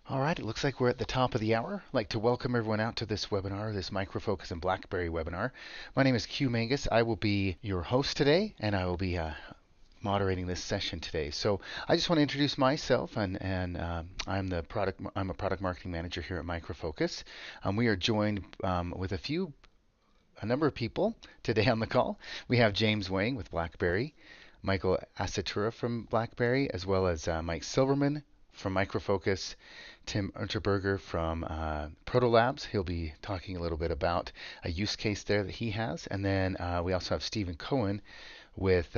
All right, it looks like we're at the top of the hour. I'd like to welcome everyone out to this webinar, this Micro Focus and Blackberry webinar. My name is Q Mangus. I will be your host today, and I will be moderating this session today. So I just want to introduce myself, and I'm a product marketing manager here at Micro Focus. We are joined with a number of people today on the call. We have James Wang with Blackberry, Michael Asatura from Blackberry, as well as Mike Silverman from Micro Focus, Tim Unterberger from Proto Labs. He'll be talking a little bit about a use case there that he has. And then we also have Stephen Cohen with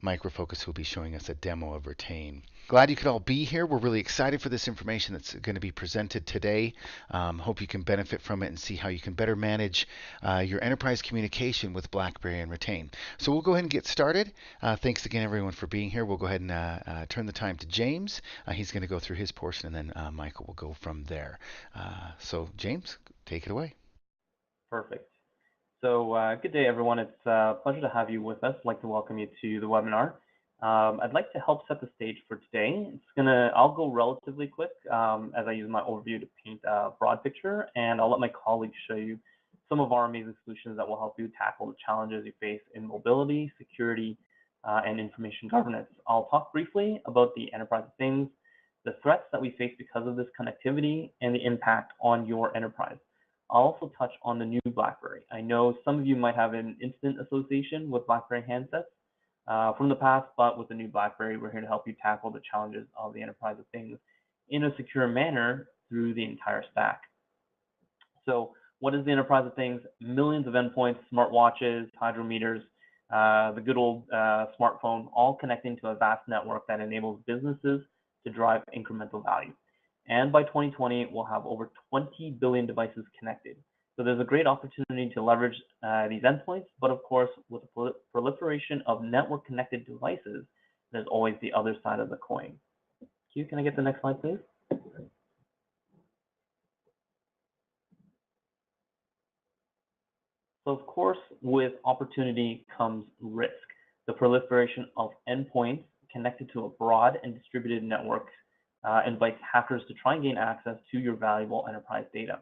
Micro Focus, who'll be showing us a demo of Retain. Glad you could all be here. We're really excited for this information that's going to be presented today. Hope you can benefit from it and see how you can better manage your enterprise communication with BlackBerry and Retain. So we'll go ahead and get started. Thanks again, everyone, for being here. We'll go ahead and turn the time to James. He's going to go through his portion, and then Michael will go from there. So James, take it away. Perfect. So good day, everyone. It's a pleasure to have you with us. I'd like to welcome you to the webinar. I'd like to help set the stage for today. I'll go relatively quick as I use my overview to paint a broad picture, and I'll let my colleagues show you some of our amazing solutions that will help you tackle the challenges you face in mobility, security, and information governance. I'll talk briefly about the enterprise of things, the threats that we face because of this connectivity, and the impact on your enterprise. I'll also touch on the new BlackBerry. I know some of you might have an instant association with BlackBerry handsets from the past, but with the new BlackBerry, we're here to help you tackle the challenges of the enterprise of things in a secure manner through the entire stack. So what is the enterprise of things? Millions of endpoints, smartwatches, hydrometers, the good old smartphone, all connecting to a vast network that enables businesses to drive incremental value. And by 2020, we'll have over 20 billion devices connected. So there's a great opportunity to leverage these endpoints, but of course, with the proliferation of network connected devices, there's always the other side of the coin. Q, can I get the next slide, please? So of course, with opportunity comes risk. The proliferation of endpoints connected to a broad and distributed network invites hackers to try and gain access to your valuable enterprise data.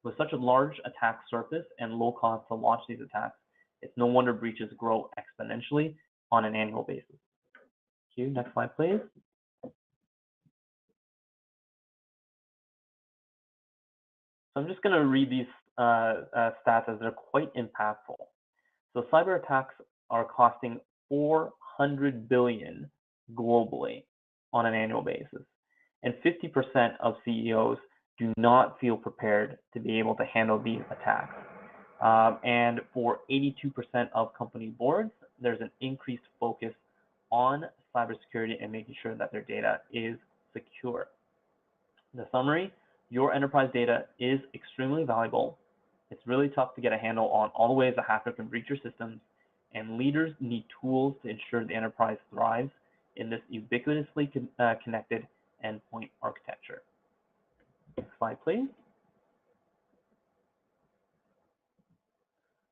With such a large attack surface and low cost to launch these attacks, it's no wonder breaches grow exponentially on an annual basis. Q, next slide, please. So I'm just going to read these stats as they're quite impactful. So cyber attacks are costing $400 billion globally on an annual basis. And 50% of CEOs do not feel prepared to be able to handle these attacks. And for 82% of company boards, there's an increased focus on cybersecurity and making sure that their data is secure. The summary, your enterprise data is extremely valuable. It's really tough to get a handle on all the ways a hacker can breach your systems, and leaders need tools to ensure the enterprise thrives in this ubiquitously connected endpoint architecture. Next slide, please.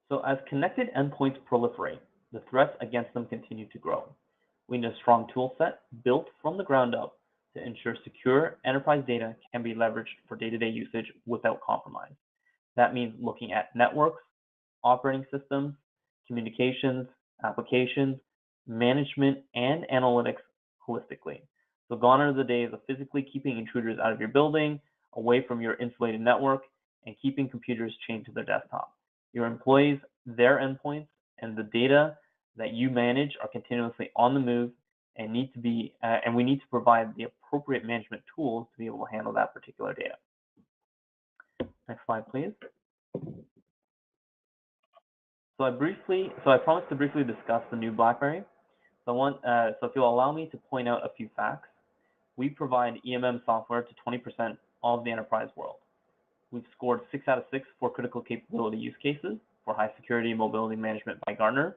So as connected endpoints proliferate, the threats against them continue to grow. We need a strong tool set built from the ground up to ensure secure enterprise data can be leveraged for day-to-day usage without compromise. That means looking at networks, operating systems, communications, applications, management, and analytics holistically. So gone are the days of physically keeping intruders out of your building, away from your insulated network, and keeping computers chained to their desktop. Your employees, their endpoints, and the data that you manage are continuously on the move and we need to provide the appropriate management tools to be able to handle that particular data. Next slide, please. So I promised to briefly discuss the new BlackBerry. So if you'll allow me to point out a few facts. We provide EMM software to 20% of the enterprise world. We've scored 6 out of 6 for critical capability use cases for high security mobility management by Gartner.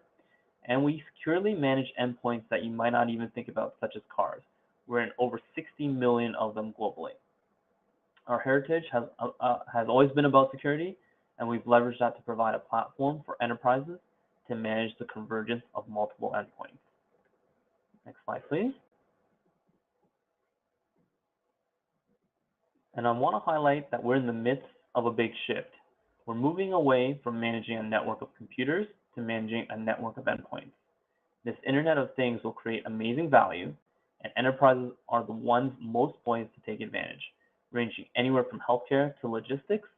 And we securely manage endpoints that you might not even think about, such as cars. We're in over 60 million of them globally. Our heritage has always been about security, and we've leveraged that to provide a platform for enterprises to manage the convergence of multiple endpoints. Next slide, please. And I want to highlight that we're in the midst of a big shift. We're moving away from managing a network of computers to managing a network of endpoints. This Internet of Things will create amazing value, and enterprises are the ones most poised to take advantage, ranging anywhere from healthcare to logistics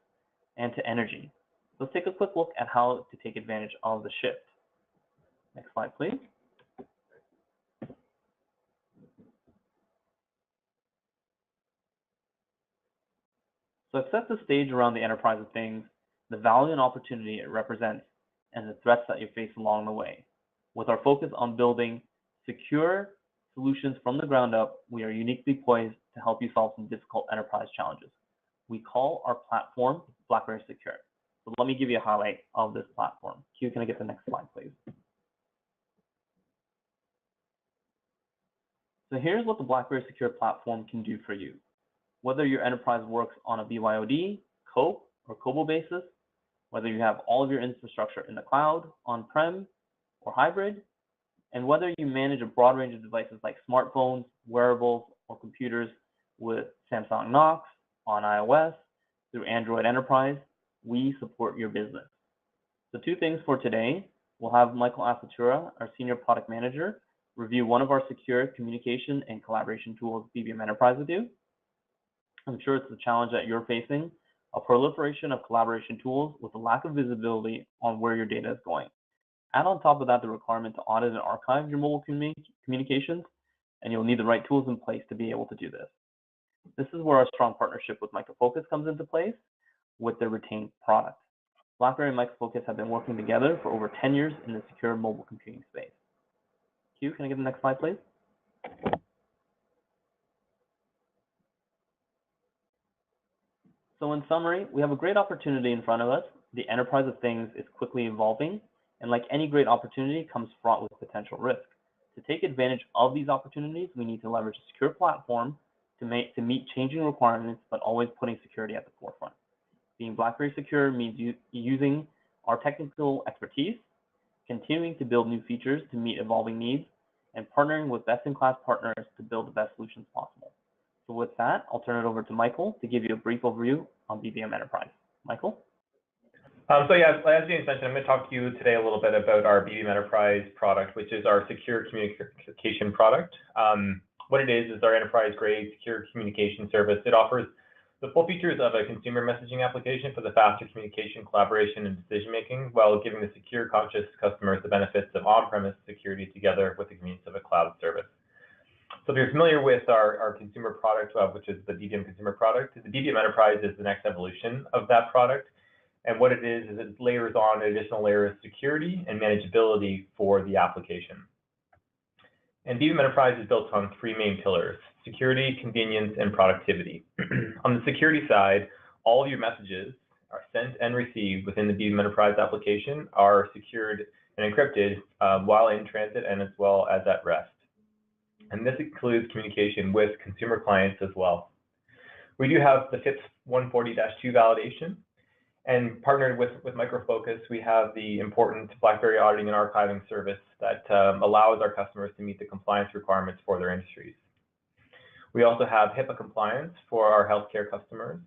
and to energy. Let's take a quick look at how to take advantage of the shift. Next slide, please. So I've set the stage around the enterprise of things, the value and opportunity it represents, and the threats that you face along the way. With our focus on building secure solutions from the ground up, we are uniquely poised to help you solve some difficult enterprise challenges. We call our platform Blackberry Secure. So let me give you a highlight of this platform. Q, can I get the next slide, please? So here's what the Blackberry Secure platform can do for you. Whether your enterprise works on a BYOD, COAP, or COBOL basis, whether you have all of your infrastructure in the cloud, on-prem, or hybrid, and whether you manage a broad range of devices like smartphones, wearables, or computers with Samsung Knox, on iOS, through Android Enterprise, we support your business. So 2 things for today. We'll have Michael Asatura, our Senior Product Manager, review one of our secure communication and collaboration tools, Bbm Enterprise, with you. I'm sure it's the challenge that you're facing, a proliferation of collaboration tools with a lack of visibility on where your data is going. Add on top of that the requirement to audit and archive your mobile communications, and you'll need the right tools in place to be able to do this. This is where our strong partnership with Micro Focus comes into place with their retained product. BlackBerry and Micro Focus have been working together for over 10 years in the secure mobile computing space. Q, can I get the next slide, please? So in summary, we have a great opportunity in front of us. The enterprise of things is quickly evolving, and like any great opportunity comes fraught with potential risk. To take advantage of these opportunities, we need to leverage a secure platform to meet changing requirements, but always putting security at the forefront. Being BlackBerry Secure means using our technical expertise, continuing to build new features to meet evolving needs, and partnering with best-in-class partners to build the best solutions possible. So with that, I'll turn it over to Michael to give you a brief overview on Bbm Enterprise. Michael? So yeah, as James mentioned, I'm going to talk to you today a little bit about our Bbm Enterprise product, which is our secure communication product. What it is our enterprise-grade secure communication service. It offers the full features of a consumer messaging application for the faster communication, collaboration, and decision-making, while giving the secure, conscious customers the benefits of on-premise security together with the convenience of a cloud service. So if you're familiar with our consumer product, which is the Bbm consumer product, the Bbm Enterprise is the next evolution of that product. And what it is it layers on an additional layer of security and manageability for the application. And Bbm Enterprise is built on 3 main pillars: security, convenience, and productivity. On the security side, all of your messages are sent and received within the Bbm Enterprise application are secured and encrypted while in transit and as well as at rest. And this includes communication with consumer clients as well. We do have the FIPS 140-2 validation, and partnered with Micro Focus, we have the important Blackberry Auditing and Archiving service that allows our customers to meet the compliance requirements for their industries. We also have HIPAA compliance for our healthcare customers.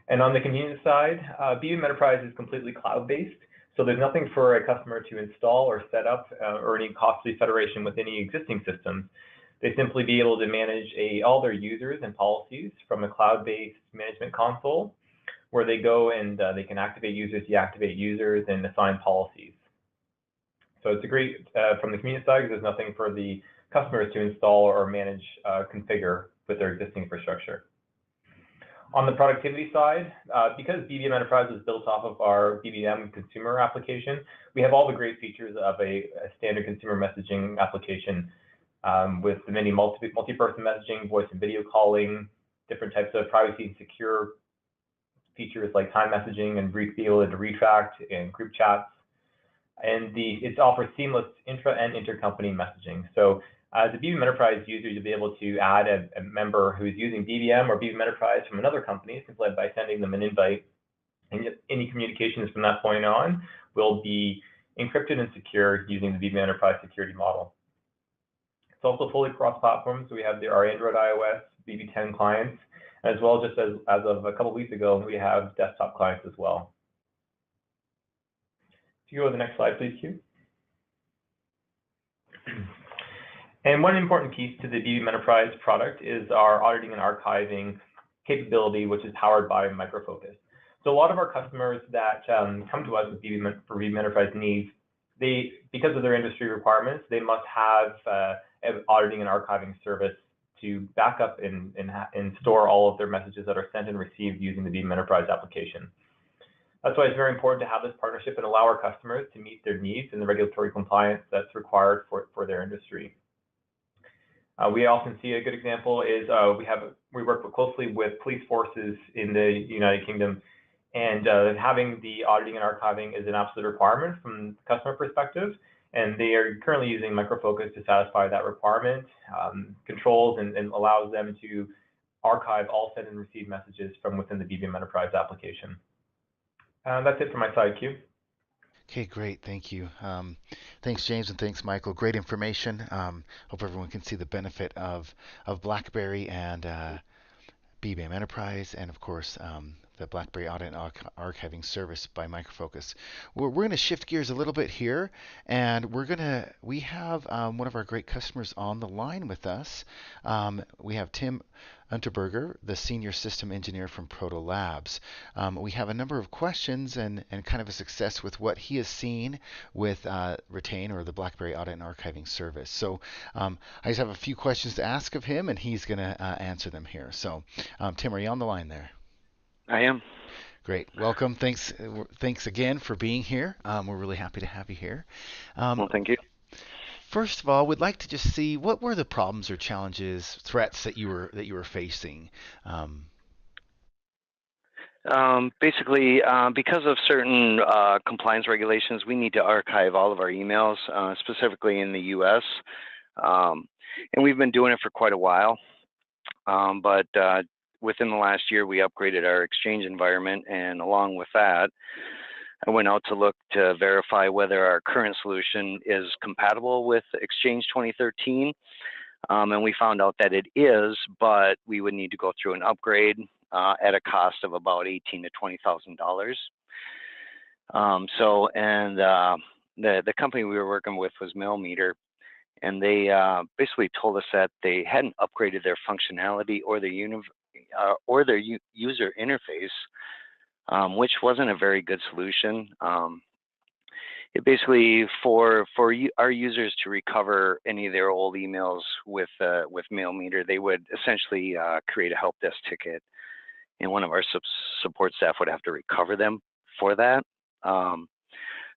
And on the convenience side, Bbm Enterprise is completely cloud-based, so there's nothing for a customer to install or set up or any costly federation with any existing systems. They simply be able to manage all their users and policies from a cloud-based management console, where they go and they can activate users, deactivate users, and assign policies. So it's a great, from the convenience side, because there's nothing for the customers to install or manage, configure with their existing infrastructure. On the productivity side, because Bbm Enterprise is built off of our Bbm consumer application, we have all the great features of a standard consumer messaging application with the many multi-person messaging, voice and video calling, different types of privacy and secure features like time messaging and be able to retract and group chats. And it offers seamless intra and intercompany messaging. So as a Bbm Enterprise user, you'll be able to add a member who's using Bbm or Bbm Enterprise from another company simply by sending them an invite. And any communications from that point on will be encrypted and secure using the Bbm Enterprise security model. It's also fully cross-platform, so we have our Android, iOS, BB10 clients, As well, just as of a couple of weeks ago, we have desktop clients as well. If you go to the next slide, please, Q. And one important piece to the Bbm Enterprise product is our auditing and archiving capability, which is powered by Micro Focus. So a lot of our customers that come to us with for Bbm Enterprise needs, because of their industry requirements, they must have an auditing and archiving service to back up and store all of their messages that are sent and received using the Bbm Enterprise application. That's why it's very important to have this partnership and allow our customers to meet their needs and the regulatory compliance that's required for their industry. We often see a good example is we work closely with police forces in the United Kingdom, and having the auditing and archiving is an absolute requirement from the customer perspective, and they are currently using Micro Focus to satisfy that requirement, controls and allows them to archive all sent and received messages from within the Bbm Enterprise application. That's it from my side, Q. Okay, great. Thank you. Thanks, James, and thanks, Michael. Great information. Hope everyone can see the benefit of BlackBerry and Bbm Enterprise, and of course, the BlackBerry Audit and Archiving service by Micro Focus. We're going to shift gears a little bit here, and we have one of our great customers on the line with us. We have Tim Unterberger, the Senior System Engineer from Proto Labs. We have a number of questions and kind of a success with what he has seen with Retain, or the BlackBerry Audit and Archiving service. So I just have a few questions to ask of him, and he's going to answer them here. So Tim, are you on the line there? I am. Great. Welcome. Thanks again for being here. We're really happy to have you here. Well, thank you. First of all, we'd like to just see what were the problems or challenges, threats that you were facing. Basically, because of certain compliance regulations, we need to archive all of our emails, specifically in the U.S. And we've been doing it for quite a while. But within the last year, we upgraded our Exchange environment, and along with that, I went out to look to verify whether our current solution is compatible with Exchange 2013, and we found out that it is, but we would need to go through an upgrade at a cost of about $18,000 to $20,000. The company we were working with was Mailmeter, and they basically told us that they hadn't upgraded their functionality or their user interface, which wasn't a very good solution. It basically, for our users to recover any of their old emails with Mailmeter, they would essentially create a help desk ticket, and one of our support staff would have to recover them for that.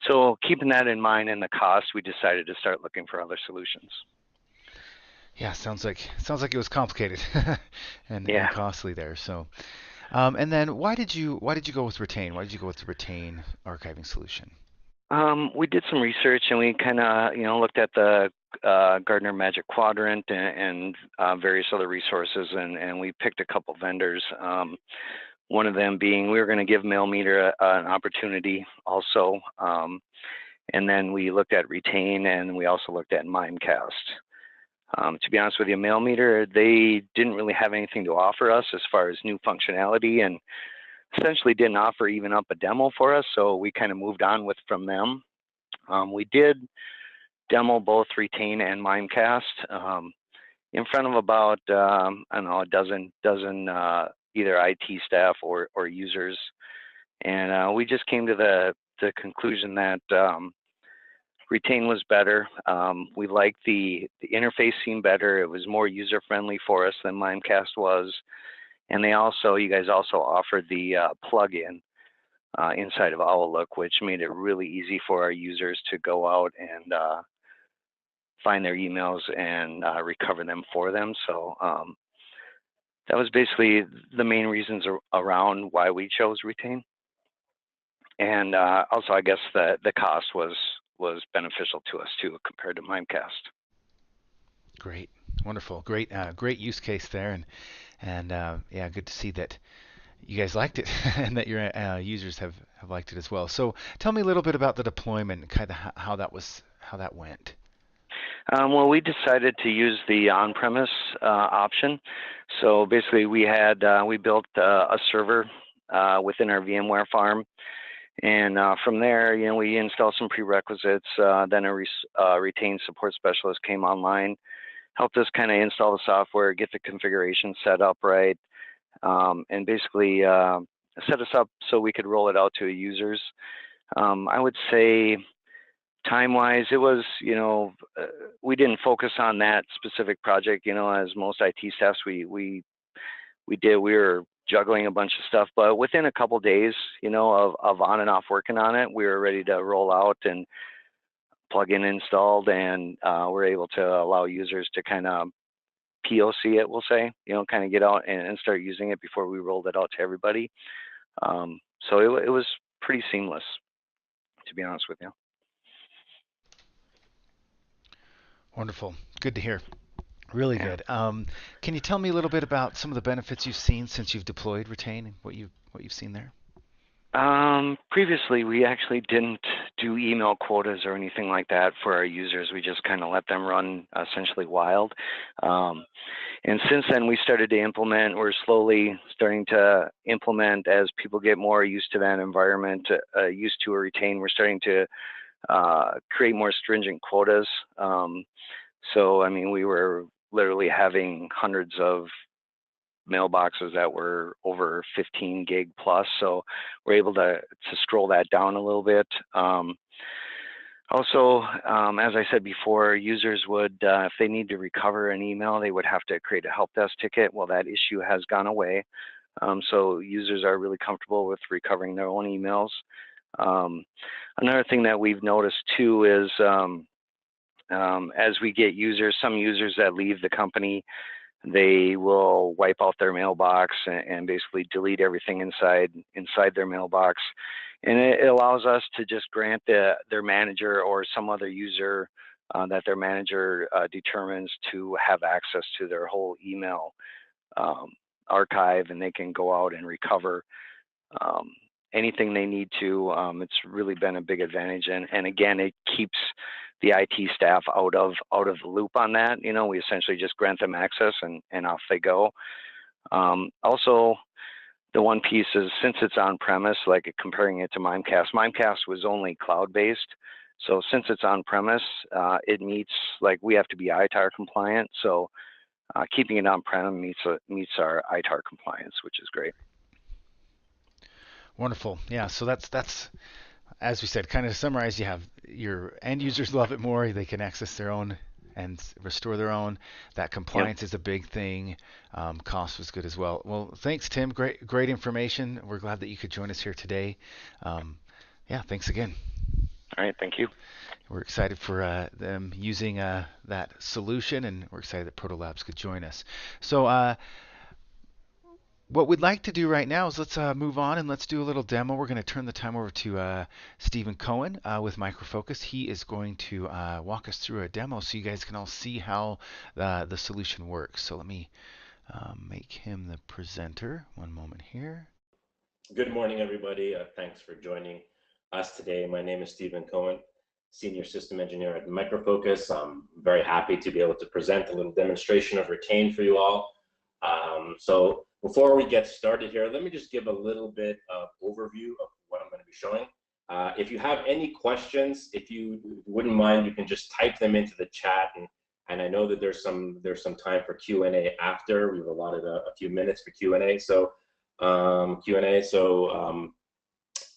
So keeping that in mind and the cost, we decided to start looking for other solutions. Yeah, sounds like it was complicated and costly there. So, and then why did you go with Retain? Why did you go with the Retain archiving solution? We did some research, and we kind of looked at the Gartner Magic Quadrant and various other resources, and we picked a couple vendors. One of them being we were going to give Mailmeter an opportunity also, and then we looked at Retain, and we also looked at Mimecast. To be honest with you, Mailmeter, they didn't really have anything to offer us as far as new functionality, and essentially didn't offer even up a demo for us, so we kind of moved on from them. We did demo both Retain and Mimecast in front of about I don't know, a dozen either IT staff or users, and we just came to the conclusion that Retain was better. We liked the interface seemed better. It was more user friendly for us than Mimecast was, and you guys also offered the plugin inside of Outlook, which made it really easy for our users to go out and find their emails and recover them for them. So that was basically the main reasons around why we chose Retain. And also, I guess the cost was beneficial to us too compared to Mimecast. Great, wonderful, great use case there, and yeah, good to see that you guys liked it and that your users have liked it as well. So tell me a little bit about the deployment, kind of how that went. Well, we decided to use the on-premise option. So basically, we built a server within our VMware farm, and from there, we installed some prerequisites. Then a retained support specialist came online, helped us kind of install the software, get the configuration set up right, and basically set us up so we could roll it out to users. I would say, time-wise, it was, we didn't focus on that specific project, as most IT staffs we were juggling a bunch of stuff, but within a couple days, of on and off working on it, we were ready to roll out and plug-in installed, and we're able to allow users to kind of POC it, we'll say, kind of get out and start using it before we rolled it out to everybody. So it was pretty seamless, to be honest with you. Wonderful. Good to hear. Really good. Can you tell me a little bit about some of the benefits you've seen since you've deployed Retain and what you've seen there? Previously, we actually didn't do email quotas or anything like that for our users. We just kind of let them run essentially wild. And since then, we started to implement. We're slowly starting to implement as people get more used to that environment, used to a Retain. We're starting to create more stringent quotas. So, I mean, we were literally having hundreds of mailboxes that were over 15 gig plus. So we're able to scroll that down a little bit. Also, as I said before, users would, if they need to recover an email, they would have to create a help desk ticket. Well, that issue has gone away. So users are really comfortable with recovering their own emails. Another thing that we've noticed too is as we get some users that leave the company, they will wipe out their mailbox and basically delete everything inside their mailbox. And it allows us to just grant their manager or some other user that their manager determines to have access to their whole email archive, and they can go out and recover anything they need to. It's really been a big advantage, and again, it keeps the IT staff out of the loop on that. We essentially just grant them access and off they go. Also, the one piece is, since it's on premise, like comparing it to Mimecast was only cloud-based. So since it's on premise, it meets, like, we have to be ITAR compliant. So keeping it on prem meets our ITAR compliance, which is great. Wonderful. Yeah. So that's as we said, kind of to summarize, you have your end users love it more. They can access their own and restore their own. That compliance is a big thing. Cost was good as well. Well, thanks, Tim. Great information. We're glad that you could join us here today. Yeah, thanks again. All right, thank you. We're excited for them using that solution, and we're excited that Proto Labs could join us. So what we'd like to do right now is let's move on and let's do a little demo. We're going to turn the time over to Stephen Cohen with Micro Focus. He is going to walk us through a demo so you guys can all see how the solution works. So let me make him the presenter. One moment here. Good morning, everybody. Thanks for joining us today. My name is Stephen Cohen, Senior System Engineer at Micro Focus. I'm very happy to be able to present a little demonstration of Retain for you all. So before we get started here, let me just give a little bit of overview of what I'm going to be showing. If you have any questions, if you wouldn't mind, you can just type them into the chat, and I know that there's some time for Q&A after. We've allotted a few minutes for Q&A, so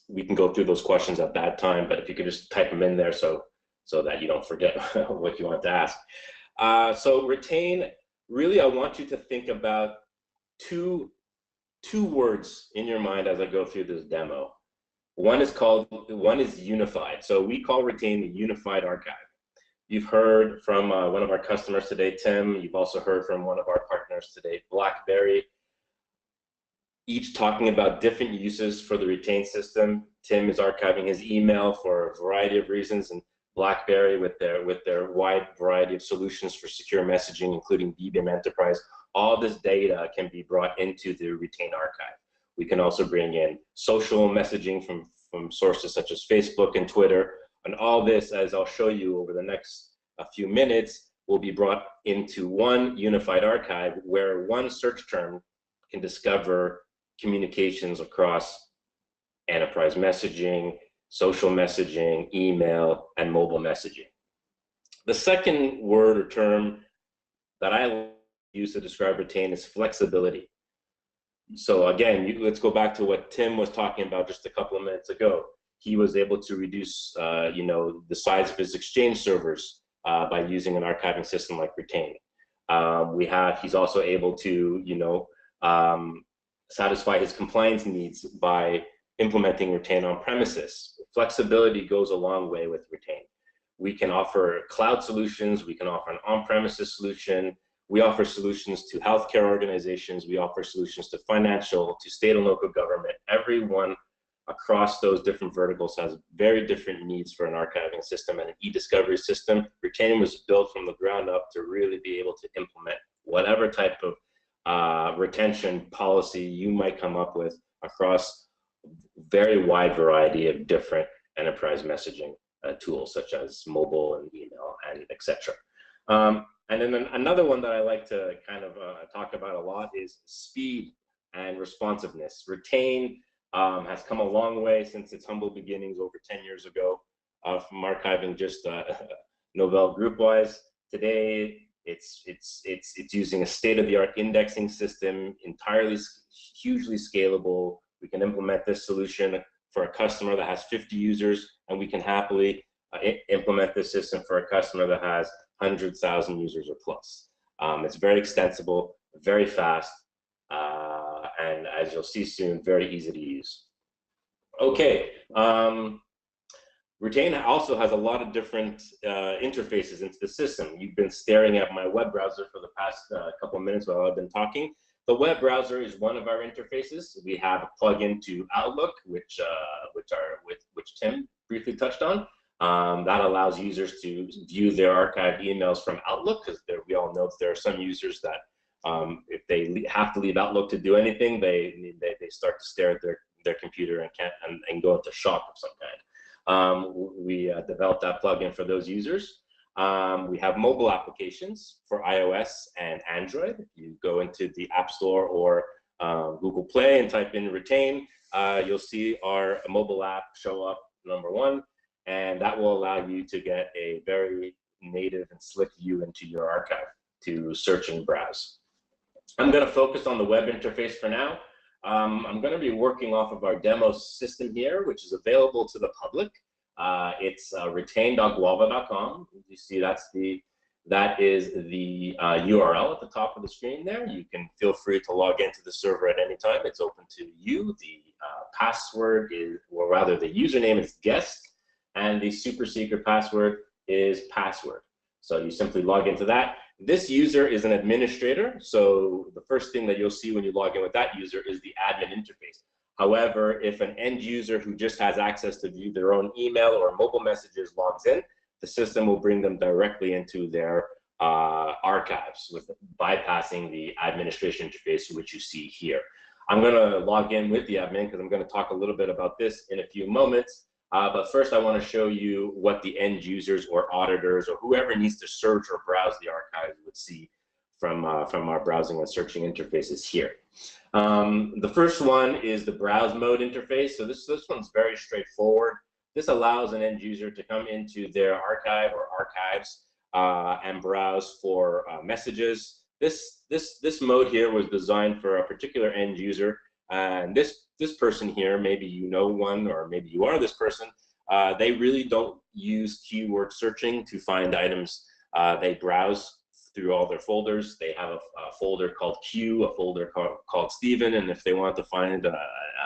we can go through those questions at that time. But if you could just type them in there so that you don't forget what you want to ask. So Retain, really, I want you to think about two words in your mind as I go through this demo. One is unified. So we call Retain the unified archive. You've heard from one of our customers today, Tim. You've also heard from one of our partners today, Blackberry, each talking about different uses for the Retain system. Tim is archiving his email for a variety of reasons, and Blackberry with their wide variety of solutions for secure messaging, including Bbm Enterprise. All this data can be brought into the Retain archive. We can also bring in social messaging from sources such as Facebook and Twitter, and all this, as I'll show you over the next a few minutes will be brought into one unified archive where one search term can discover communications across enterprise messaging, social messaging, email, and mobile messaging. The second word or term that I use to describe Retain is flexibility. So again, let's go back to what Tim was talking about just a couple of minutes ago. He was able to reduce, the size of his Exchange servers by using an archiving system like Retain. He's also able to, satisfy his compliance needs by implementing Retain on premises. Flexibility goes a long way with Retain. We can offer cloud solutions. We can offer an on-premises solution. We offer solutions to healthcare organizations. We offer solutions to financial, to state and local government. Everyone across those different verticals has very different needs for an archiving system and an e-discovery system. Retain was built from the ground up to really be able to implement whatever type of retention policy you might come up with across a very wide variety of different enterprise messaging tools, such as mobile and email and etc. And then another one that I like to kind of talk about a lot is speed and responsiveness. Retain has come a long way since its humble beginnings over 10 years ago from archiving just Novell group-wise. Today, it's using a state-of-the-art indexing system, entirely hugely scalable. We can implement this solution for a customer that has 50 users, and we can happily implement this system for a customer that has 100,000 users or plus. It's very extensible, very fast, and as you'll see soon, very easy to use. Okay, Retain also has a lot of different interfaces into the system. You've been staring at my web browser for the past couple of minutes while I've been talking. The web browser is one of our interfaces. We have a plugin to Outlook, which Tim briefly touched on. That allows users to view their archived emails from Outlook, because we all know that there are some users that if they have to leave Outlook to do anything, they start to stare at their computer and go into shock of some kind. We developed that plugin for those users. We have mobile applications for iOS and Android. If you go into the App Store or Google Play and type in Retain, you'll see our mobile app show up #1, and that will allow you to get a very native and slick view into your archive to search and browse. I'm going to focus on the web interface for now. I'm going to be working off of our demo system here, which is available to the public. It's retain.guava.com. You see that is the URL at the top of the screen there. You can feel free to log into the server at any time. It's open to you. The password is, or rather the username is guest, and the super secret password is password. So you simply log into that. This user is an administrator, so the first thing that you'll see when you log in with that user is the admin interface. However, if an end user who just has access to view their own email or mobile messages logs in, the system will bring them directly into their archives with bypassing the administration interface, which you see here. I'm going to log in with the admin because I'm going to talk a little bit about this in a few moments. But first, I want to show you what the end users or auditors or whoever needs to search or browse the archives would see from our browsing and searching interfaces here. The first one is the browse mode interface. So this one's very straightforward. This allows an end user to come into their archive or archives and browse for messages. This mode here was designed for a particular end user, and this person here, maybe you know one, or maybe you are this person, they really don't use keyword searching to find items. They browse through all their folders. They have a folder called Q, a folder called Steven, and if they want to find a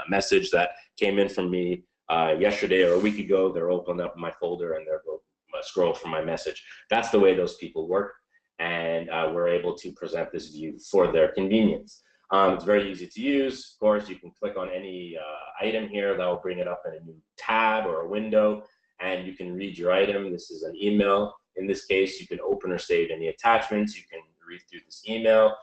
message that came in from me yesterday or a week ago, they're opening up my folder and they'll go scroll for my message. That's the way those people work, and we're able to present this view for their convenience. It's very easy to use. Of course, you can click on any item here. That will bring it up in a new tab or a window, and you can read your item. This is an email. In this case, you can open or save any attachments. You can read through this email.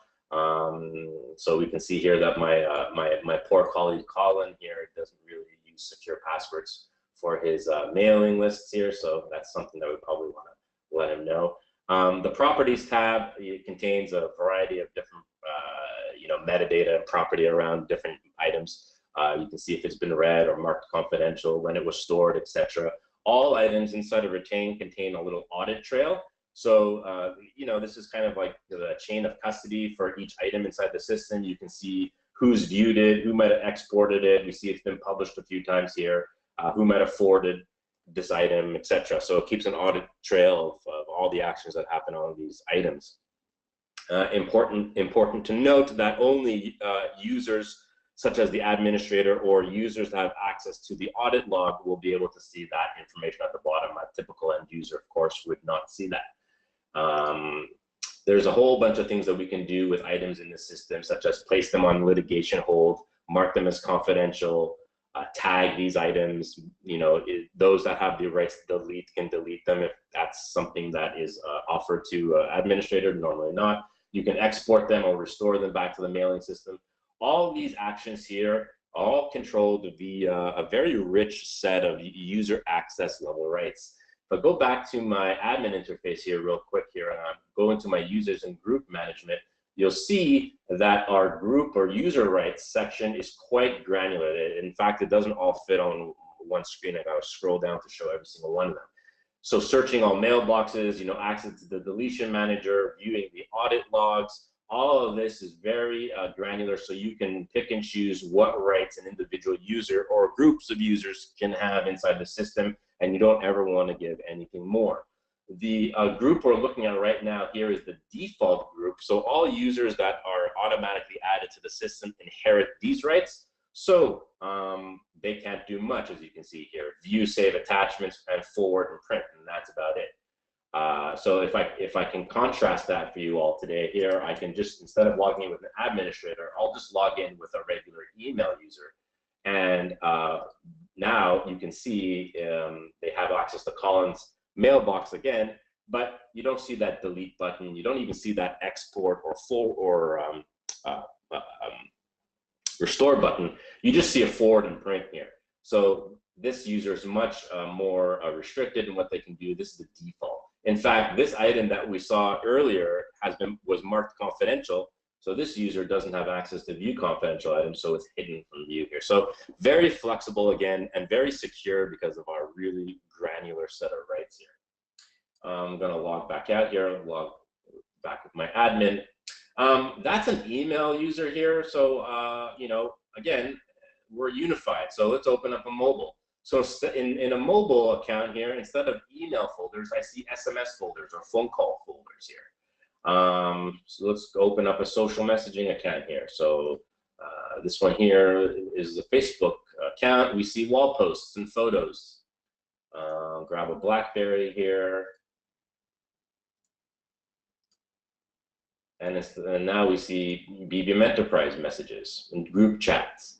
So we can see here that my poor colleague Colin here doesn't really use secure passwords for his mailing lists here. So that's something that we probably let him know. The properties tab, it contains a variety of different metadata and property around different items. You can see if it's been read or marked confidential, when it was stored, etc. All items inside of Retain contain a little audit trail. So, this is kind of like the chain of custody for each item inside the system. You can see who's viewed it, who might have exported it. We see it's been published a few times here, who might have forwarded this item, etc. So it keeps an audit trail of all the actions that happen on these items. Important to note that only users such as the administrator or users that have access to the audit log will be able to see that information at the bottom. A typical end user, of course, would not see that. There's a whole bunch of things that we can do with items in the system, such as place them on litigation hold, mark them as confidential, tag these items. Those that have the rights to delete can delete them if that's something that is offered to administrator, normally not. You can export them or restore them back to the mailing system. All these actions here are all controlled via a very rich set of user access level rights. If I go back to my admin interface here real quick here, and I go into my users and group management, you'll see that our group or user rights section is quite granular. In fact, it doesn't all fit on one screen. I gotta scroll down to show every single one of them. So searching all mailboxes, access to the deletion manager, viewing the audit logs, all of this is very granular, so you can pick and choose what rights an individual user or groups of users can have inside the system, and you don't ever want to give anything more. The group we're looking at right now here is the default group, so all users that are automatically added to the system inherit these rights, so they can't do much, as you can see here. View, save attachments, and forward and print, and that's about it. So if I can contrast that for you all today here, I can just, instead of logging in with an administrator, I'll just log in with a regular email user. And now you can see they have access to Colin's mailbox again, but you don't see that delete button. You don't even see that export or restore button. You just see a forward and print here. So this user is much more restricted in what they can do. This is the default. In fact, this item that we saw earlier was marked confidential, so this user doesn't have access to view confidential items, so it's hidden from view here. So very flexible again, and very secure because of our really granular set of rights here. I'm gonna log back out here, log back with my admin. That's an email user here, so again, we're unified. So let's open up a mobile. So in a mobile account here, instead of email folders, I see SMS folders or phone call folders here. So let's open up a social messaging account here. So this one here is the Facebook account. We see wall posts and photos. Grab a Blackberry here. And now we see Bbm Enterprise messages and group chats.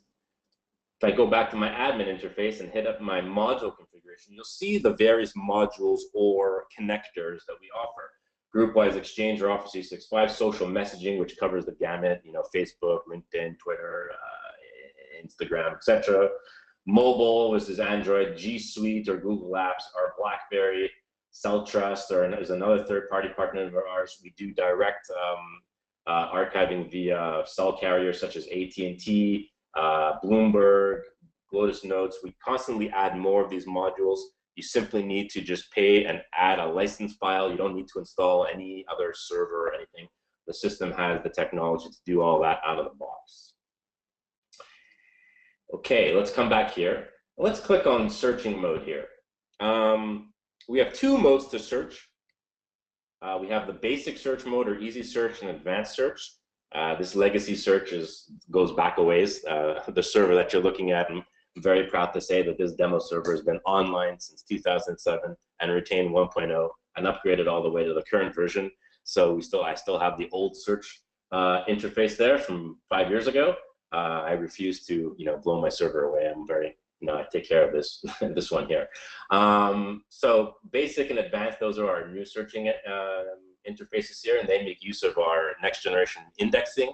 If I go back to my admin interface and hit up my module configuration, you'll see the various modules or connectors that we offer. Group-wise Exchange or Office 365, social messaging, which covers the gamut, Facebook, LinkedIn, Twitter, Instagram, etc. Mobile, which is Android, G Suite or Google Apps, or Blackberry, CellTrust, is another third-party partner of ours. We do direct archiving via cell carriers such as AT&T, Bloomberg, Lotus Notes. We constantly add more of these modules. You simply need to just pay and add a license file. You don't need to install any other server or anything. The system has the technology to do all that out of the box. Okay, let's come back here. Let's click on searching mode here. We have two modes to search. We have the basic search mode or easy search and advanced search. This legacy search goes back a ways. The server that you're looking at, I'm very proud to say that this demo server has been online since 2007 and Retain 1.0 and upgraded all the way to the current version. So I still have the old search interface there from 5 years ago. I refuse to blow my server away. I'm very I take care of this this one here. So basic and advanced, those are our new searching interfaces here, and they make use of our next generation indexing.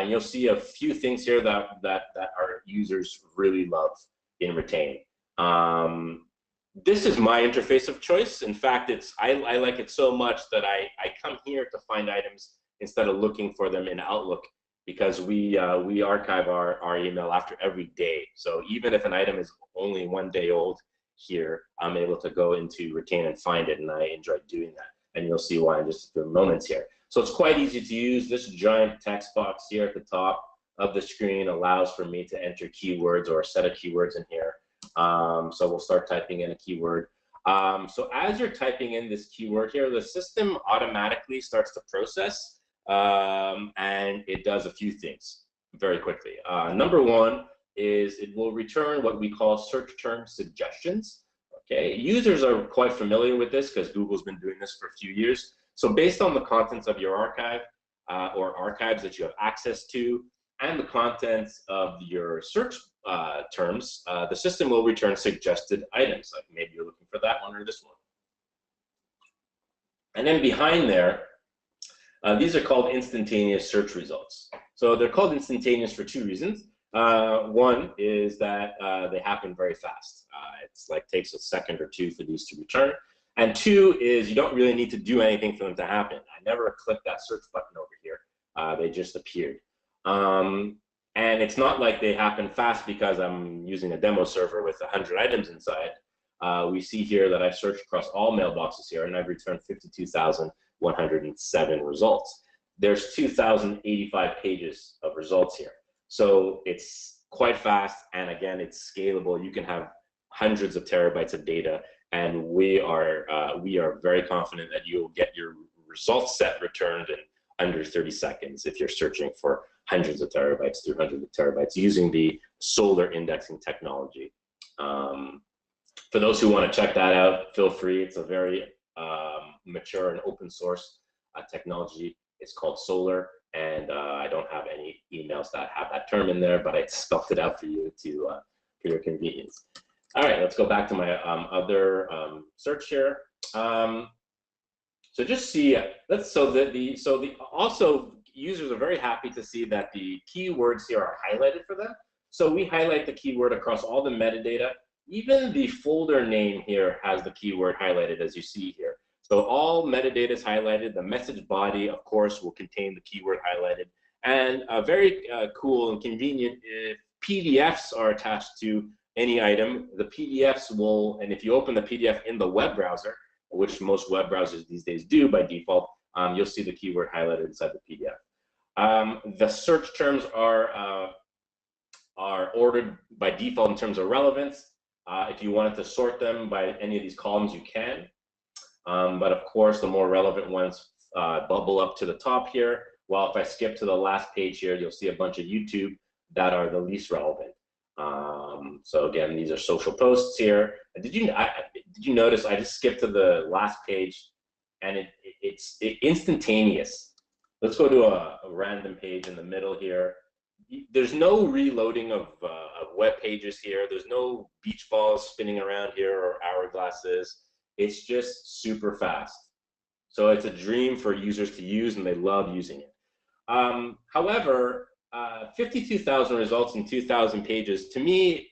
You'll see a few things here that our users really love in Retain. this is my interface of choice. In fact, I like it so much that I come here to find items instead of looking for them in Outlook, because we archive our email after every day. So even if an item is only 1 day old here, I'm able to go into Retain and find it, and I enjoy doing that. And you'll see why in just a few moments here. So it's quite easy to use. This giant text box here at the top of the screen allows for me to enter keywords or a set of keywords in here. So we'll start typing in a keyword. So as you're typing in this keyword here, the system automatically starts to process, and it does a few things very quickly. Number one is it will return what we call search term suggestions. Okay, users are quite familiar with this because Google's been doing this for a few years. So based on the contents of your archive or archives that you have access to, and the contents of your search terms, the system will return suggested items. Like maybe you're looking for that one or this one. And then behind there, these are called instantaneous search results. So they're called instantaneous for two reasons. One is that they happen very fast. It's like takes a second or two for these to return. And two is you don't really need to do anything for them to happen. I never clicked that search button over here. They just appeared. And it's not like they happen fast because I'm using a demo server with 100 items inside. We see here that I've searched across all mailboxes here, and I've returned 52,107 results. There's 2,085 pages of results here. So it's quite fast, and again, it's scalable. You can have hundreds of terabytes of data, and we are very confident that you'll get your results set returned in under 30 seconds if you're searching for hundreds of terabytes through hundreds of terabytes using the Solr indexing technology. For those who want to check that out, feel free. It's a very mature and open source technology. It's called Solr, and I don't have any emails that have that term in there, but I spelled it out for you for your convenience. All right, let's go back to my other search here. So just see, also users are very happy to see that the keywords here are highlighted for them. So we highlight the keyword across all the metadata. Even the folder name here has the keyword highlighted, as you see here. So all metadata is highlighted. The message body, of course, will contain the keyword highlighted. And very cool and convenient, if PDFs are attached to any item, the PDFs will, and if you open the PDF in the web browser, which most web browsers these days do by default, you'll see the keyword highlighted inside the PDF. The search terms are ordered by default in terms of relevance. If you wanted to sort them by any of these columns, you can. But of course, the more relevant ones bubble up to the top here. While if I skip to the last page here, you'll see a bunch of YouTube that are the least relevant. So again, these are social posts here. Did you notice I just skipped to the last page, and it's instantaneous. Let's go to a random page in the middle here. There's no reloading of web pages here. There's no beach balls spinning around here or hourglasses. It's just super fast. So it's a dream for users to use, and they love using it. However, 52,000 results in 2,000 pages, to me,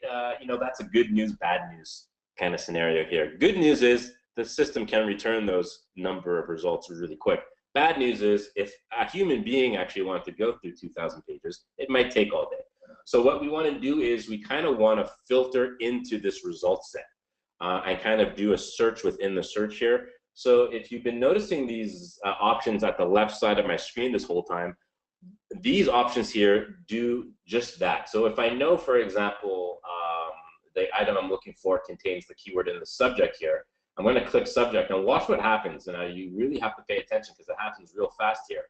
that's a good news, bad news kind of scenario here. Good news is the system can return those number of results really quick. Bad news is if a human being actually wanted to go through 2,000 pages, it might take all day. So what we want to do is we kind of want to filter into this result set and kind of do a search within the search here. So if you've been noticing these options at the left side of my screen this whole time, these options here do just that. So if I know, for example, the item I'm looking for contains the keyword in the subject here, I'm going to click subject and watch what happens. And you really have to pay attention because it happens real fast here.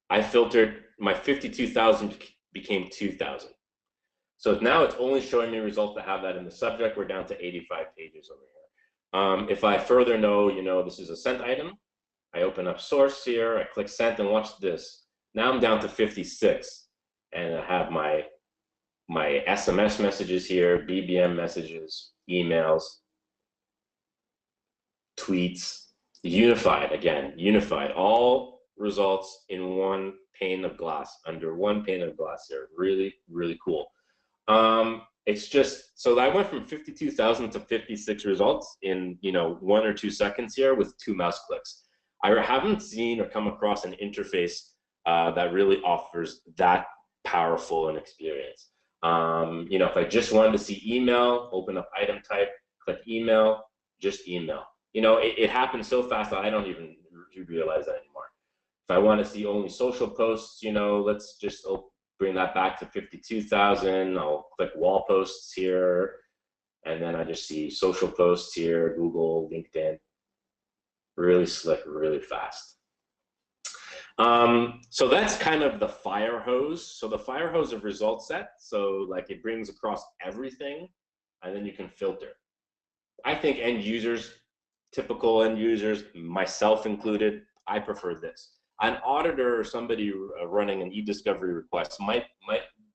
I filtered, my 52,000 became 2,000. So now it's only showing me results that have that in the subject. We're down to 85 pages over here. If I further know, this is a sent item, I open up source here, I click sent, and watch this. Now I'm down to 56, and I have my SMS messages here, BBM messages, emails, tweets, unified, all results in one pane of glass, under one pane of glass here. Really, really cool. it's just, so I went from 52,000 to 56 results in, 1 or 2 seconds here with 2 mouse clicks. I haven't seen or come across an interface that really offers that powerful an experience. If I just wanted to see email, open up item type, click email, just email. It happens so fast that I don't even realize that anymore. If I want to see only social posts, let's just bring that back to 52,000. I'll click wall posts here, and then I just see social posts here, Google, LinkedIn. Really slick, really fast. So that's kind of the fire hose. So the fire hose of result set. So like it brings across everything, and then you can filter. I think end users, typical end users, myself included, I prefer this. An auditor or somebody running an e-discovery request might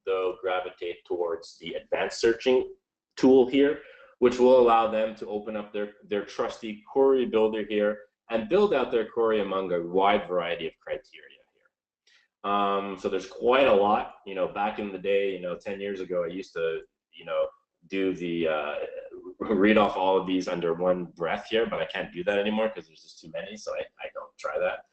though gravitate towards the advanced searching tool here, which will allow them to open up their trusty query builder here and build out their query among a wide variety of criteria here. So there's quite a lot. Back in the day, 10 years ago, I used to, do the read off all of these under one breath here, but I can't do that anymore because there's just too many, so I don't try that.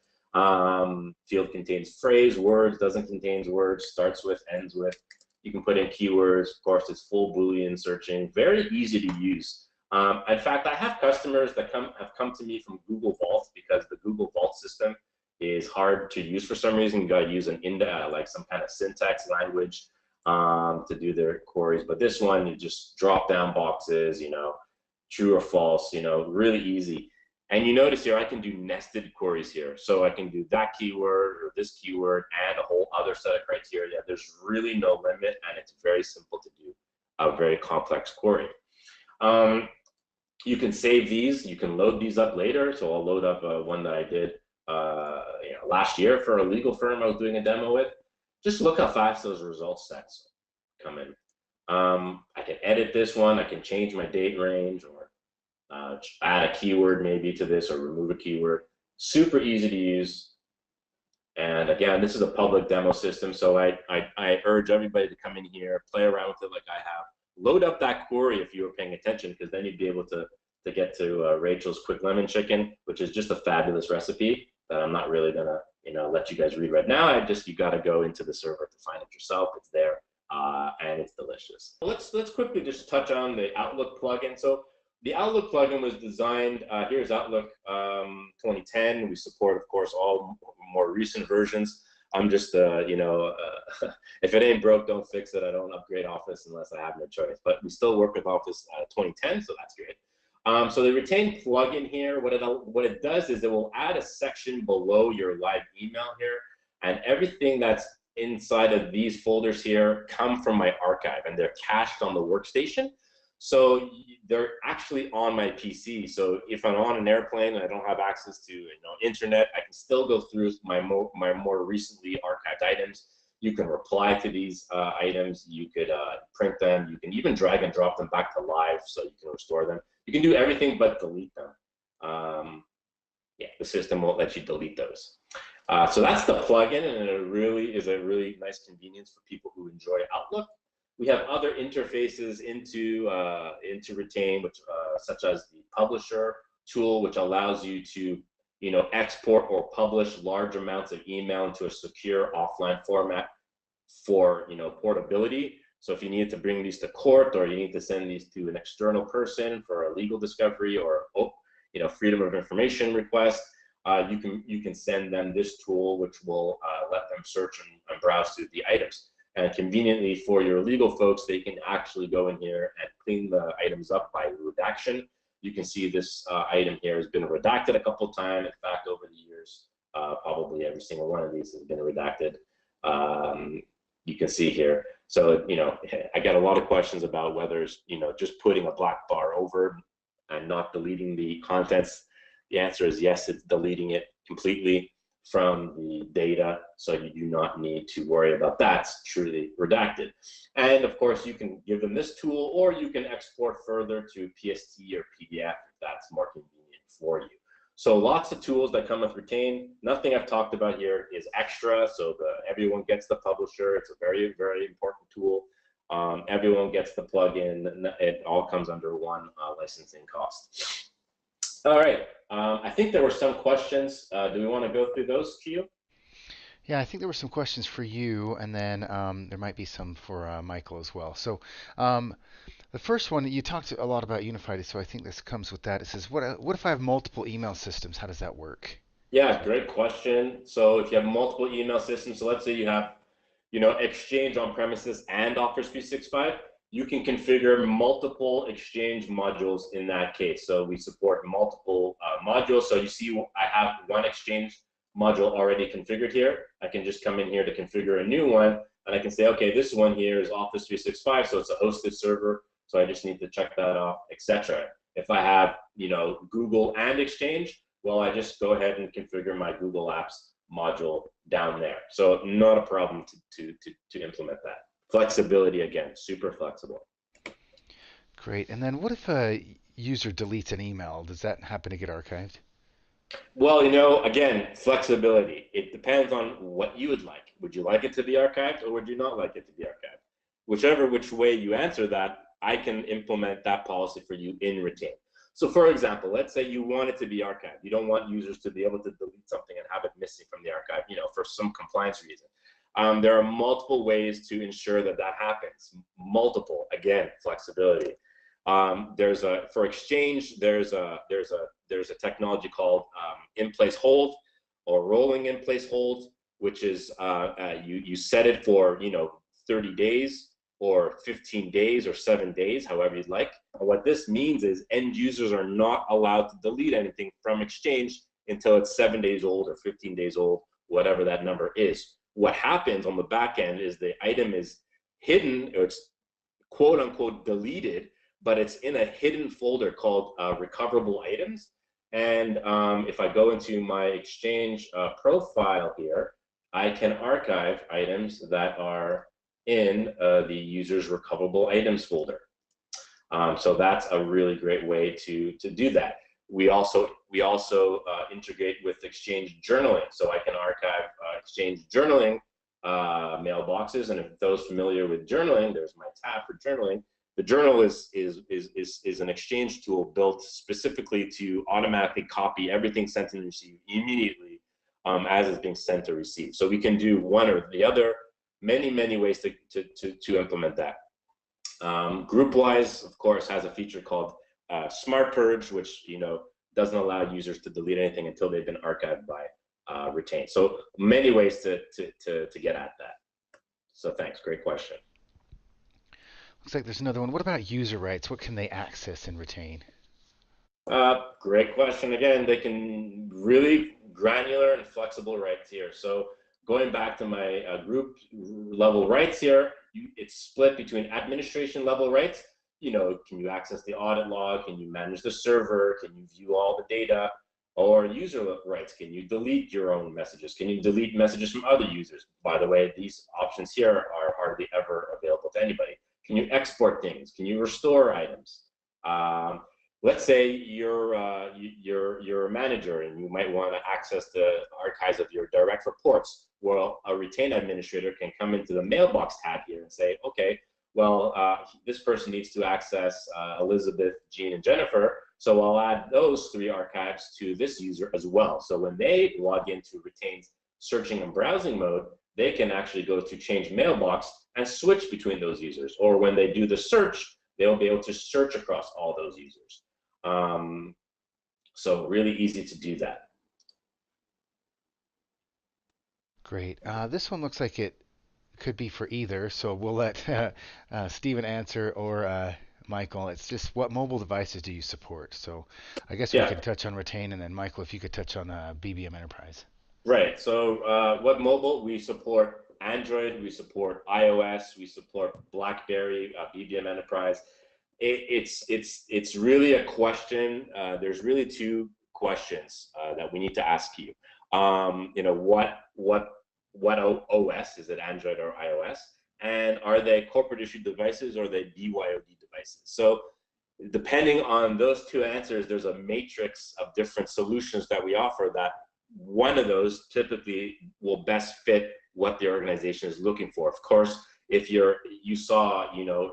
Field contains phrase, words, doesn't contain words, starts with, ends with. You can put in keywords. Of course, it's full Boolean searching, very easy to use. In fact, I have customers that have come to me from Google Vault because the Google Vault system is hard to use for some reason. You got to use an like some kind of syntax language to do their queries. But this one, you just drop down boxes, true or false, really easy. And you notice here, I can do nested queries here. So I can do that keyword or this keyword and a whole other set of criteria. There's really no limit, and it's very simple to do a very complex query. You can save these. You can load these up later. So I'll load up one that I did last year for a legal firm I was doing a demo with. Just look how fast those results sets come in. I can edit this one. I can change my date range or add a keyword maybe to this or remove a keyword. Super easy to use. And again, this is a public demo system, so I urge everybody to come in here, play around with it like I have. Load up that query if you were paying attention, because then you'd be able to get to Rachel's quick lemon chicken, which is just a fabulous recipe that I'm not really gonna let you guys read right now. You got to go into the server to find it yourself. It's there and it's delicious. Let's quickly just touch on the Outlook plugin. So the Outlook plugin was designed, here's Outlook 2010. We support, of course, all more recent versions. I'm just, if it ain't broke, don't fix it. I don't upgrade Office unless I have no choice. But we still work with Office 2010, so that's great. So the Retain plugin here, what it does is it will add a section below your live email here, and everything that's inside of these folders here come from my archive, and they're cached on the workstation. So they're actually on my PC. So if I'm on an airplane and I don't have access to internet, I can still go through my more recently archived items. You can reply to these items. You could print them. You can even drag and drop them back to live so you can restore them. You can do everything but delete them. Yeah, the system won't let you delete those. So that's the plugin, and it really is a really nice convenience for people who enjoy Outlook. We have other interfaces into Retain, which such as the Publisher tool, which allows you to export or publish large amounts of email into a secure offline format for portability. So if you need to bring these to court, or you need to send these to an external person for a legal discovery or freedom of information request, you can send them this tool, which will let them search and browse through the items. And conveniently for your legal folks, they can actually go in here and clean the items up by redaction. You can see this item here has been redacted a couple of times. In fact, over the years, probably every single one of these has been redacted. You can see here. So, I get a lot of questions about whether it's, just putting a black bar over and not deleting the contents. The answer is yes, it's deleting it completely from the data, so you do not need to worry about that. It's truly redacted. And of course, you can give them this tool, or you can export further to PST or PDF if that's more convenient for you. So lots of tools that come with Retain. Nothing I've talked about here is extra, so everyone gets the Publisher. It's a very, very important tool. Everyone gets the plugin. It all comes under one licensing cost. All right. I think there were some questions. Do we want to go through those, Q? Yeah, I think there were some questions for you, and then there might be some for Michael as well. So the first one, you talked a lot about unified, so I think this comes with that. It says, what if I have multiple email systems? How does that work? Yeah, great question. So if you have multiple email systems, so let's say you have, Exchange on premises and Office 365, you can configure multiple Exchange modules in that case. So we support multiple modules. So you see, I have one Exchange module already configured here. I can just come in here to configure a new one, and I can say, okay, this one here is Office 365, so it's a hosted server. So I just need to check that off, etc. If I have, Google and Exchange, well, I just go ahead and configure my Google Apps module down there. So not a problem to implement that. Flexibility, again, super flexible. Great. And then what if a user deletes an email? Does that happen to get archived? Well, again, flexibility. It depends on what you would like. Would you like it to be archived, or would you not like it to be archived? Which way you answer that, I can implement that policy for you in Retain. So for example, let's say you want it to be archived. You don't want users to be able to delete something and have it missing from the archive, for some compliance reason. There are multiple ways to ensure that that happens. Multiple, again, flexibility. For Exchange, there's a technology called in-place hold or rolling in-place hold, which is you set it for 30 days or 15 days or 7 days, however you'd like. And what this means is end users are not allowed to delete anything from Exchange until it's 7 days old or 15 days old, whatever that number is. What happens on the back end is the item is hidden, or it's quote unquote deleted, but it's in a hidden folder called recoverable items. And if I go into my Exchange profile here, I can archive items that are in the user's recoverable items folder. So that's a really great way to do that. We also integrate with Exchange journaling, so I can archive Exchange journaling mailboxes. And if those familiar with journaling, there's my tab for journaling. The journal is an Exchange tool built specifically to automatically copy everything sent and received immediately as it's being sent or received. So we can do one or the other. Many ways to implement that. GroupWise, of course, has a feature called Smart Purge, which doesn't allow users to delete anything until they've been archived by Retain. So many ways to get at that. So thanks, great question. Looks like there's another one. What about user rights? What can they access and retain? Great question. Again, they can really granular and flexible rights here. So going back to my group level rights here, it's split between administration level rights. Can you access the audit log? Can you manage the server? Can you view all the data? Or user rights, can you delete your own messages? Can you delete messages from other users? By the way, these options here are hardly ever available to anybody. Can you export things? Can you restore items? Let's say you're a manager and you might want to access the archives of your direct reports. Well, a Retain administrator can come into the mailbox tab here and say, okay, well, this person needs to access Elizabeth, Jean, and Jennifer, so I'll add those 3 archives to this user as well. So when they log into Retain's searching and browsing mode, they can actually go to change mailbox and switch between those users. Or when they do the search, they'll be able to search across all those users. So really easy to do that. Great. This one looks like it could be for either, so we'll let Stephen answer, or Michael. It's just, what mobile devices do you support? So I guess we can touch on Retain, and then Michael, if you could touch on BBM Enterprise. Right. So what mobile? We support Android, we support iOS, we support Blackberry, BBM Enterprise. It's really a question. There's really 2 questions that we need to ask you. What OS, is it Android or iOS? And are they corporate issued devices or are they BYOD devices? So depending on those 2 answers, there's a matrix of different solutions that we offer that one of those typically will best fit what the organization is looking for. Of course, if you saw,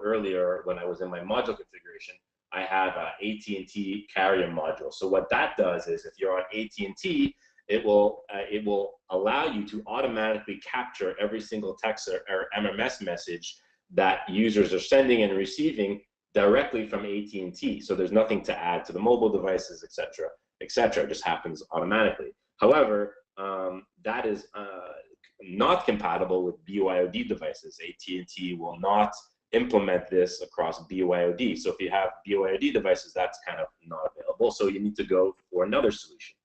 earlier when I was in my module configuration, I have a AT&T carrier module. So what that does is if you're on AT&T, it will allow you to automatically capture every single text or MMS message that users are sending and receiving directly from AT&T. So there's nothing to add to the mobile devices, et cetera, et cetera. It just happens automatically. However, that is not compatible with BYOD devices. AT&T will not implement this across BYOD. So if you have BYOD devices, that's kind of not available. So you need to go for another solution.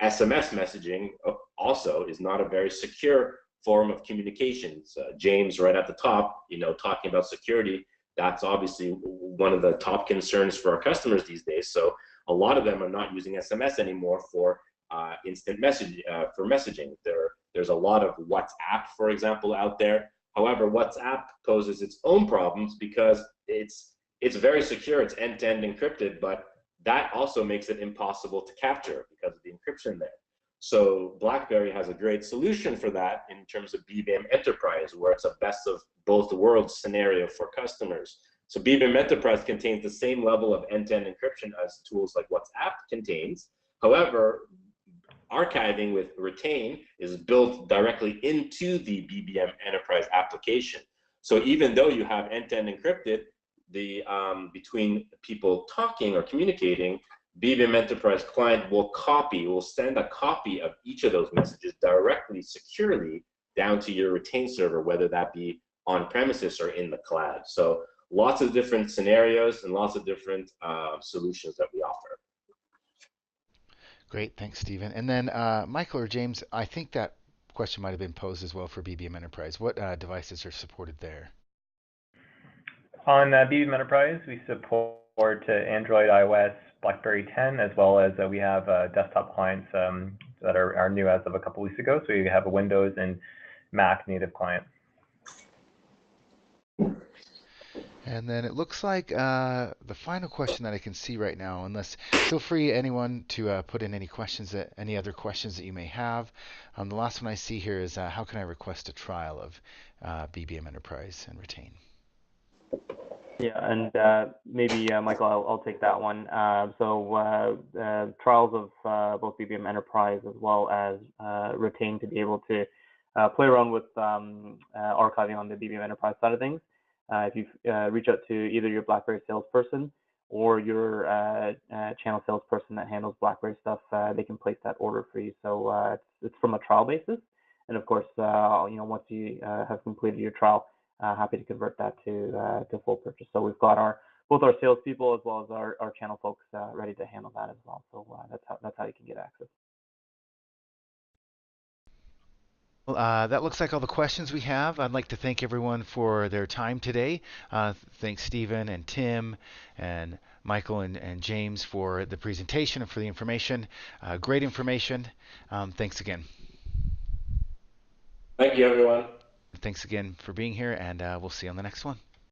SMS messaging also is not a very secure form of communications. James, right at the top, talking about security, that's obviously one of the top concerns for our customers these days. So a lot of them are not using SMS anymore for instant message for messaging. There's a lot of WhatsApp, for example, out there. However, WhatsApp poses its own problems because it's very secure. It's end-to-end encrypted, but that also makes it impossible to capture because of the encryption there. So BlackBerry has a great solution for that in terms of Bbm Enterprise, where it's a best of both worlds scenario for customers. So Bbm Enterprise contains the same level of end-to-end encryption as tools like WhatsApp contains. However, archiving with Retain is built directly into the Bbm Enterprise application. So even though you have end-to-end encrypted, between people talking or communicating, Bbm Enterprise client will send a copy of each of those messages directly, securely down to your Retain server, whether that be on premises or in the cloud. So lots of different scenarios and lots of different solutions that we offer. Great, thanks, Stephen. And then Michael or James, I think that question might have been posed as well for Bbm Enterprise. What devices are supported there? On Bbm Enterprise, we support Android, iOS, BlackBerry 10, as well as we have desktop clients that are new as of a couple weeks ago. So you have a Windows and Mac native client. And then it looks like the final question that I can see right now, unless feel free anyone to put in any other questions that you may have. The last one I see here is how can I request a trial of Bbm Enterprise and Retain? Yeah, and maybe Michael, I'll take that one. Trials of both Bbm Enterprise as well as Retain to be able to play around with archiving on the Bbm Enterprise side of things. If you reach out to either your BlackBerry salesperson or your channel salesperson that handles BlackBerry stuff, they can place that order for you. So it's from a trial basis, and of course, once you have completed your trial, happy to convert that to full purchase. So we've got both our salespeople as well as our channel folks ready to handle that as well. So that's how you can get access. Well, that looks like all the questions we have. I'd like to thank everyone for their time today. Thanks Stephen and Tim and Michael and James for the presentation and for the information. Great information. Thanks again. Thank you, everyone. Thanks again for being here, and we'll see you on the next one.